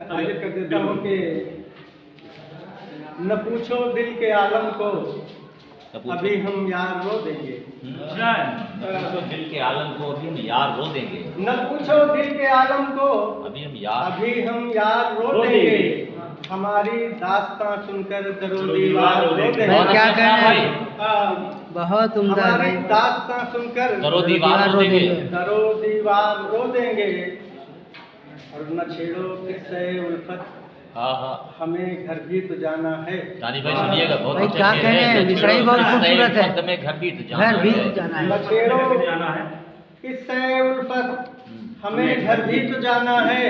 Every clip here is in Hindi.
हाजिर कर देता हूँ कि न पूछो दिल के आलम को, अभी हम यार रो देंगे। तो दिल के आलम को अभी हम यार रो देंगे। न पूछो दिल के आलम को, अभी हम यार रो देंगे। हमारी दास्तां सुनकर दरो दीवार रो देंगे। भाई क्या कहना है? हाँ, बहुत उम्दा हमारी भाई। दास्तां सुनकर दरो दीवार रो देंगे। दरो दीवार रो देंगे। और न छेड़ो किस्से उल्फत, हाँ हाँ, हमें घर भी तो जाना है। दानी भाई सुनिएगा, बहुत भाई अच्छा क्या शेर कहने है। हैं, मिसराई बहुत खूबसूरत है। में घर भी तो जाना घर भी है। जाना है। न छेड़ो किस्से उल्फत, हमें घर भी तो जाना है।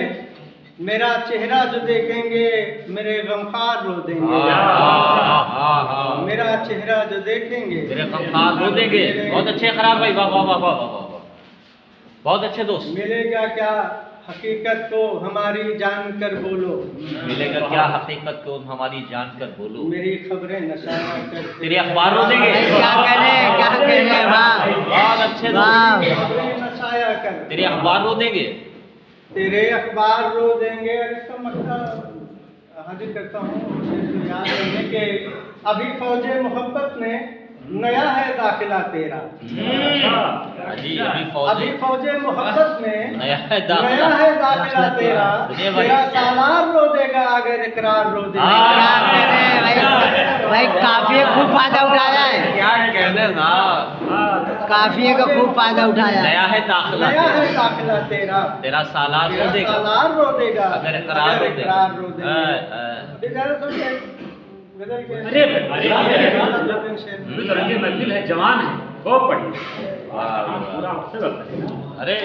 मेरा चेहरा जो देखेंगे मेरे गमखार रो देंगे। हाँ, मेरा चेहरा जो देखेंगे मेरे गमखार रो देंगे। बहुत अच्छे करार भाई, वाह वाह वाह वाह वाह वाह, बहुत अच्छे दोस्त। मिलेगा क्या हकीकत को हमारी जान कर बोलो। मिलेगा क्या हकीकत को हमारी जान कर बोलो। मेरी खबरें नशा कर, तेरे अखबार रो देंगे। भाई क्या कहने हैं, क्या कहने हैं, वाह बहुत अच्छे वाह। दोस्त। खबरें नशाया कर, तेरे अखबार रो देंगे। तेरे अखबार रो देंगे। इसका मतलब हाजिर करता हूँ तो याद रखने के अभी फौजे मोहब्बत में नया है दाखिला तेरा। जी, अभी फौजे मोहब्बत में नया है दाखिला तेरा। सुनिए भाई। तेरा सालार रो देगा अगर इकरार रो देगा। क्या कह रहे हैं भाई? भाई काफिए खूब फायदा उठाया है। क्या कहने ना, काफिए का खूब फायदा उठाया है। नया है दाखिला नया है दाखिला तेरा। तेरा सालार रो देगा सालार रो देगा अगर इकरार रो देगा। रो देगा। अरे रंगे महफिल है, जवान है, खूब बढ़िया। अरे